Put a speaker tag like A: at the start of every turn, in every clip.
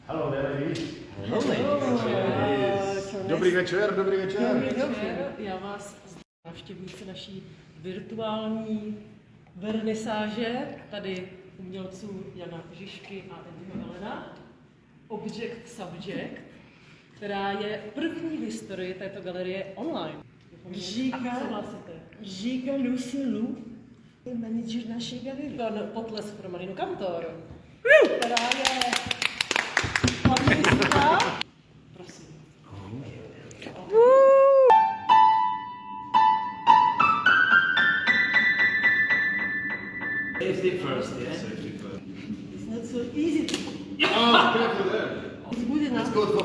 A: Hello there.
B: Dobrý večer, dobrý večer.
C: Já vás navštěvující naší virtuální vernisáže, tady umělců Jana Žižky a Andyho Allena, Object Subject, která je první v historii této galerie online.
D: Říká Lucie je manažer naší galerie.
C: Potlesk pro Marinu Kantor, která je hlavnistka. Prosím.
A: Safety first, yeah?
D: It's not so easy.
A: Oh, careful there.
D: It's good enough.
A: It's good for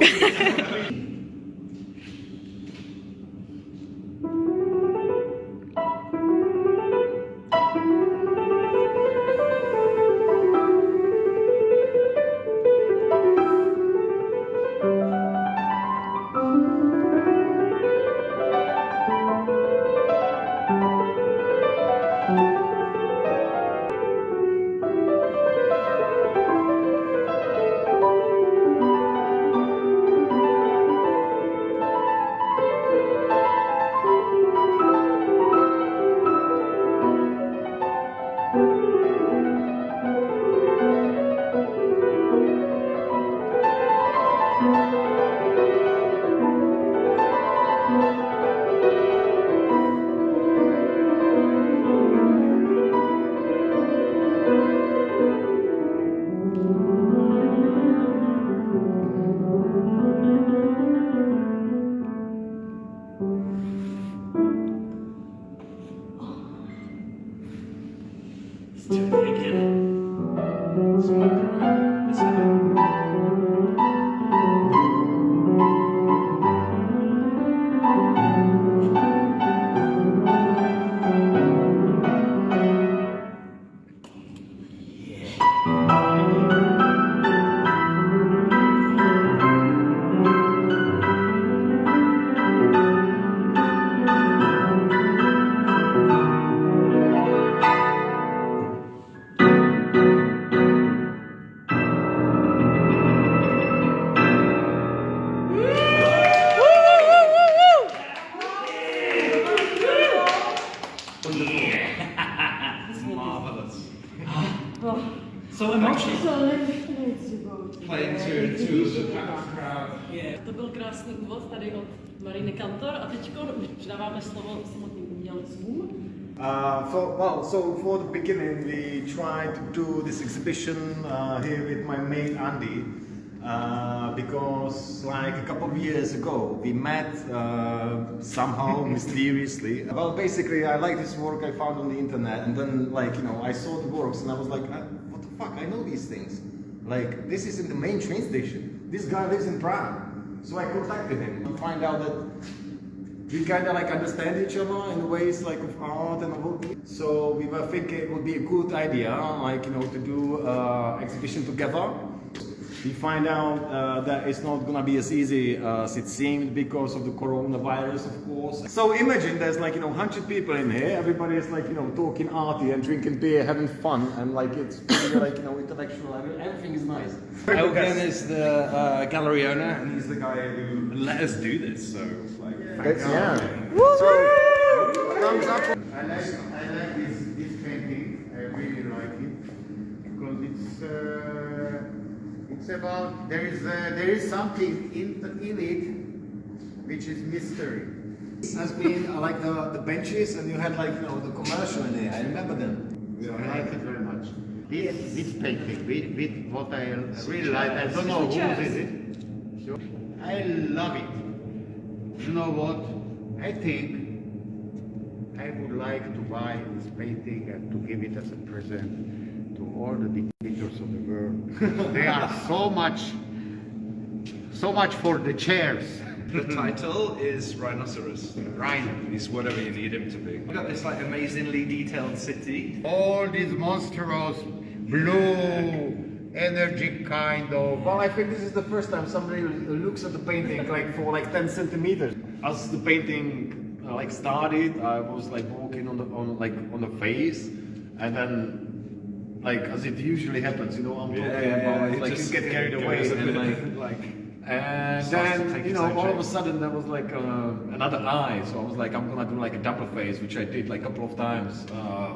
E: So emotional.
D: So let's go.
E: Playing to the crowd.
C: Yeah. To byl krásný úvod tady od Mariny Kantor a teď už předáváme slovo samotným umělcům.
B: So for the beginning, we tried to do this exhibition here with my mate Andy, because like a couple of years ago we met somehow mysteriously. Well, basically I like this work I found on the internet, and then I saw the works and I was like, what the fuck? I know these things. Like, this is in the main train station. This guy lives in Prague, so I contacted him and find out that we kind of understand each other in ways of art and all. So we were thinking it would be a good idea, to do exhibition together. We find out that it's not gonna be as easy as it seemed because of the coronavirus, of course. So imagine there's 100 people in here. Everybody is talking arty and drinking beer, having fun, and it's really intellectual. Everything is nice.
E: Elgen is the gallery owner, and he's the guy who let us do this. So thanks.
B: Yeah. So thumbs up.
F: I like this painting. I really like it because it's about there is something in it which is mystery.
B: This has been like the benches, and you had the commercial in there. I remember them.
F: So I like it very much. This painting with what I really like. I don't know who is it. So I love it. You know what? I think I would like to buy this painting and to give it as a present to all the dictators of the world. They are so much for the chairs.
E: The title is Rhinoceros.
F: Rhino.
E: He's whatever you need him to be. We've got this amazingly detailed city.
F: All these monstrous blue energy kind of.
B: Well, I think this is the first time somebody looks at the painting for 10 centimeters. As the painting started, I was walking on the face, and then like as it usually happens, you know what I'm talking
E: Yeah,
B: about.
E: it
B: Like
E: just
B: you get carried away
E: goes a
B: and
E: bit
B: like.
E: and
B: And
E: then,
B: then,
E: you
B: you
E: know,
B: know, all of a sudden there was like another eye. So I was like, I'm gonna do like a double face, which I did like a couple of times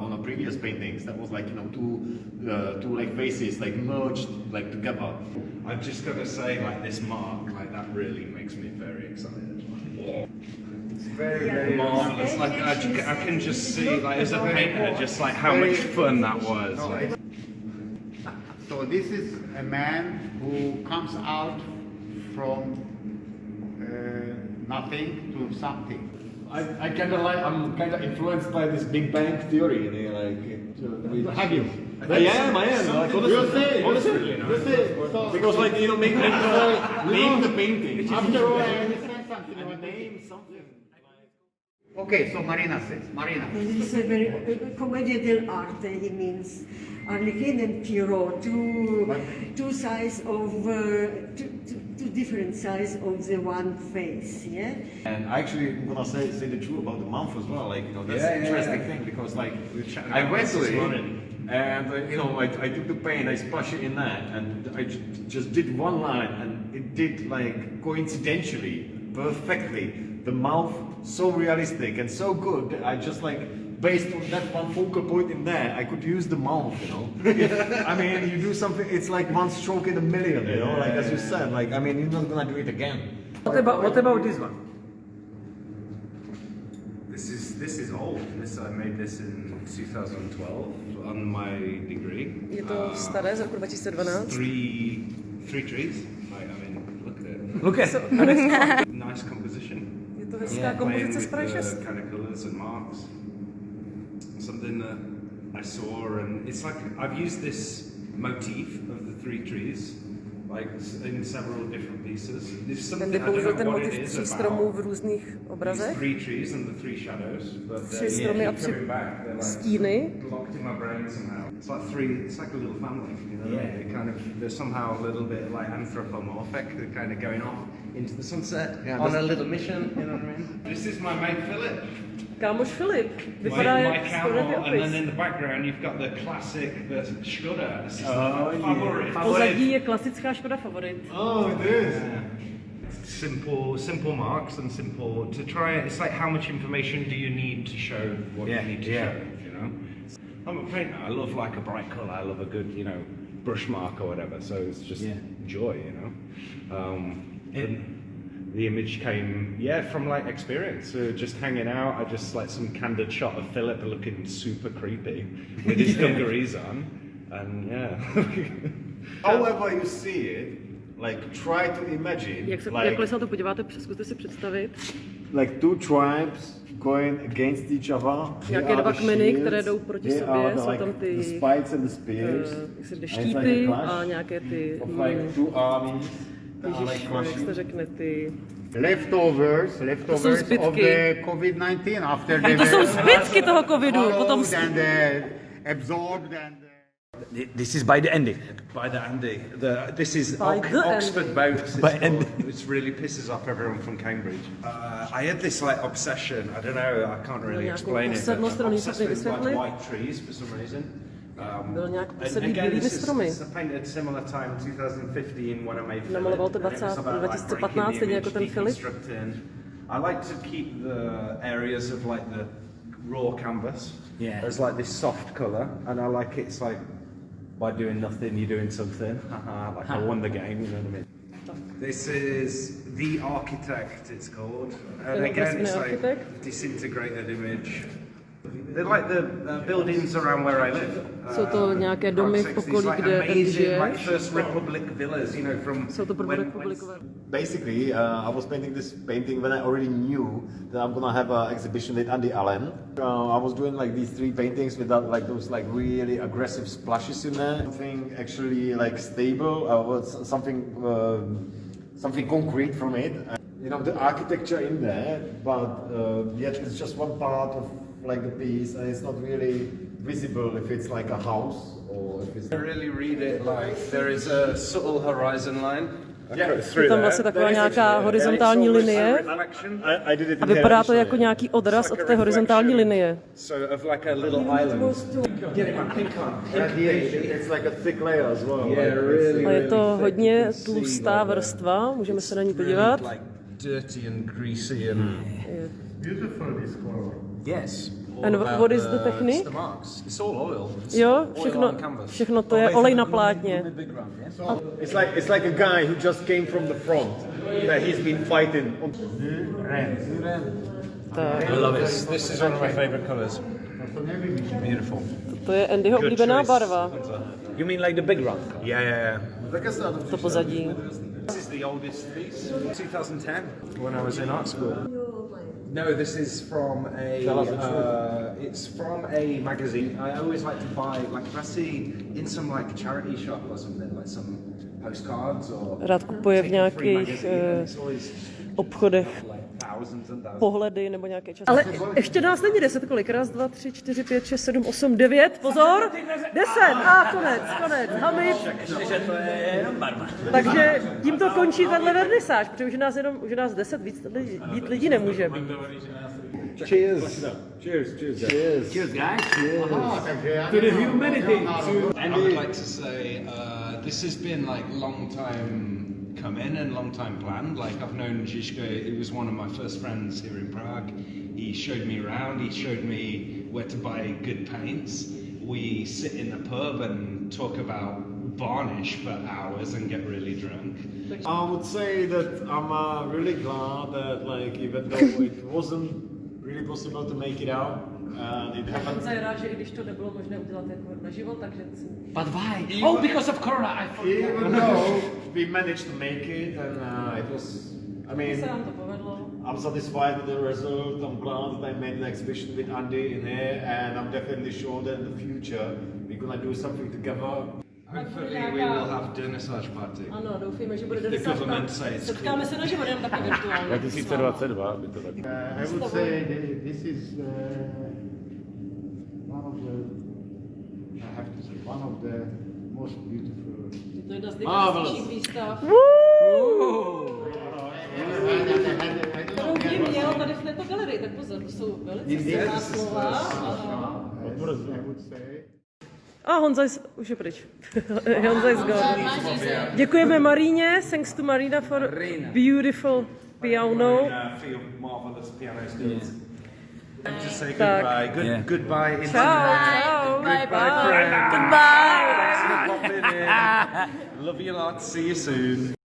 B: on a previous paintings. That was like, you know, two like faces like merged like together.
E: I've just got to say, like this mark, like that really makes me very excited. It's very, very marvelous. Like I can just see, like as a painter, just like how much fun that was. Like.
F: So this is a man who comes out from nothing to something.
B: I kind of like, I'm kind of influenced by this Big Bang theory, you know, like. Have you? I am. Like, honestly,
F: So,
B: because like you know, name the painting.
F: after all, I understand something.
B: Name something.
F: Okay, so Marina says,
D: This is a very commedia dell'arte. He means Arlequin and Pierrot, two sides of two different sides of the one face. Yeah.
B: And actually, I'm gonna say the truth about the month as well. Like you know, that's
E: Yeah,
B: an interesting
E: yeah.
B: thing because like
E: I
B: I went to
E: this
B: it
E: morning.
B: and you know I took the paint, I splashed it in that, and I just did one line, and it did like coincidentally, perfectly, the mouth so realistic and so good that I just like. Based on that one focal point in there, I could use the mouth, you know. I mean, you do something, it's like one stroke in a million, you know, like as you said, like, I mean, you're not gonna do it again.
G: What about this one?
E: This is old. I made this in 2012 on my degree.
C: Je to staré z roku 2012.
E: Three trees. I mean, look at it.
G: Look at
E: Nice composition.
C: Je to hezká kompozice z Prahy 6.
E: Kind of colours and marks. Something that I saw, and it's like I've used this motif of the three trees, like in several different pieces. There's
C: Ten
E: something I
C: použil
E: don't
C: ten
E: know what
C: motiv
E: it is
C: tří stromů v
E: about
C: různých
E: these
C: obrazech.
E: three trees and the three shadows, but
C: Tři stromy a
E: keep
C: tři
E: coming back. They're like
C: stíny.
E: locked in my brain somehow. It's like three. It's like a little family. You know, they kind of they're somehow a little bit like anthropomorphic. They're kind of going off into the sunset on a little mission. You know what I mean? This is my mate Philip.
C: Kámoš Filip,
E: My
C: vypadá jak
E: camel,
C: skoro
E: and then
C: opis.
E: in the background you've got the classic, the Škoda. This is
B: Oh,
E: the
B: yeah.
C: V pozadí je klasická Škoda Favorit.
B: Oh, it is.
E: Simple marks and simple to try. It's like how much information do you need to show what you need to show? You know, I'm a painter. I love like a bright color. I love a good, you know, brush mark or whatever. So it's just joy, you know. And the image came, from like experience, just hanging out. I just like some candid shot of Philip looking super creepy with his dungarees on, and
B: However you see it, like try to imagine,
C: Jakkoliv se na to podíváte, zkuste si představit
B: like two tribes going against each other.
C: nějaké dva kmeny, které jdou proti sobě, jsou tam ty
B: the spikes and the spears.
C: štíty a nějaké ty,
B: of like two armies.
C: ježiš, jak se to řekne, ty...
F: leftovers of
C: zbytky.
F: the COVID-19 after they
C: To jsou
F: were
C: zbytky toho covidu, potom
F: swallowed and absorbed and
G: This is by the Andy.
E: by the Andy. This is
C: By the
E: Oxford
C: Andy.
E: boats.
G: By Andy.
E: It really pisses off everyone from Cambridge. I had this like obsession. I don't know. I can't really
C: nějakou
E: explain it.
C: posedlost, kterou nejsem
E: Obsessed with like
C: vysvětlit.
E: white trees for some reason.
C: Byl nějak
E: And
C: posedlý
E: again,
C: bílými
E: this
C: stromy.
E: is I painted similar time 2015 when I made Philip.
C: Namaloval to
E: and it was about,
C: 2015, stejně jako ten Filip.
E: deconstructing. I like to keep the areas of like the raw canvas as like this soft colour, and I like it's like by doing nothing you're doing something. Like I won the game, you know what I mean? This is The Architect, it's called. And again, it's like disintegrated image. They're like the buildings around where I live.
C: Jsou to nějaké domy v okolí, kde Andy žije.
E: Like First Republic villas, you know, from
C: Jsou to republikové.
B: Basically, I was painting this painting when I already knew that I'm gonna have an exhibition with Andy Allen. I was doing like these three paintings without like those like really aggressive splashes in there. Something actually like stable, was something concrete from it. You know, the architecture in there, but yet it's just one part of like the piece, and it's not really visible if it's like a house or if it's.
E: I really read it like there is a subtle horizon line
C: Je tam vlastně taková nějaká horizontální linie a vypadá to jako nějaký odraz od té horizontální linie.
E: So of like a little island. Get it, man. Pink on.
B: It's like a thick layer as well.
E: Yeah, really.
C: A je to hodně tlustá vrstva, můžeme se na ní podívat.
E: Like dirty and greasy and.
F: Beautiful this color.
G: Yes.
C: And what is the technique?
G: It's the marks. It's all oil. It's
C: Jo,
G: oil
C: všechno,
G: on canvas.
C: všechno to je olej na plátně.
B: It's like a guy who just came from the front. That he's been fighting.
E: I love it. This is one of my favorite colours. Beautiful.
C: To je Andyho oblíbená barva,
E: You mean like the big rock? Yeah.
C: to pozadí.
E: This is the oldest piece. 2010, when I was in art school. No, this is from it's from a magazine. I always like to buy, like if I see in some like charity shop or something, like some postcards or.
C: Rád kupuje v nějakých obchodech pohledy nebo nějaké časy. Ale ještě nás není 10, kolik? Raz, 2, 3, 4, 5, 6, 7, 8, 9, pozor! 10! A konec, hamid. Takže tímto končí tahle vernisáž, protože už nás 10, víc lidí nemůže být.
E: Cheers.
A: Cheers, cheers.
G: Cheers, guys.
A: To the humanity.
H: I would like to say this has been like long time coming and long time planned. Like I've known Žižka, he was one of my first friends here in Prague. He showed me around, he showed me where to buy good paints. We sit in the pub and talk about varnish for hours and get really drunk.
B: I would say that I'm really glad that, like, even though it wasn't really possible to make it out, it happened.
C: Jsem rád, že i když to nebylo možné udělat jako naživo, takže...
G: But why? Oh, because of Corona. I forgot.
B: Even though we managed to make it, and it was, I mean,
C: se nám to povedlo.
B: I'm satisfied with the result. I'm glad that I made an exhibition with Andy in here, and I'm definitely sure that in the future we're gonna do something together.
H: Hopefully we will have a vernisáž party.
C: Ano, doufíme, že bude
H: The government
C: vernisáž.
H: says
C: Setkáme se naživo, jenom taky virtuálně.
A: 2022 by to tak.
F: I would say this is one of the, I have to say, one of the most beautiful.
C: Je to jedna z nejkrásnějších výstav, kterou kdy měl tady v této galerii. Tak pozor, to jsou velice silná slova.
F: I would say.
C: A Honza už je pryč. Honza is gone. Děkujeme Maríně. Thanks to Marina for beautiful piano.
E: For your marvelous piano skills. And to say
C: Tak.
E: goodbye. Goodbye.
C: Ciao, ciao.
E: Goodbye,
C: Bye.
E: friend.
C: Goodbye.
E: Thanks for popping in. Love you lot. See you soon.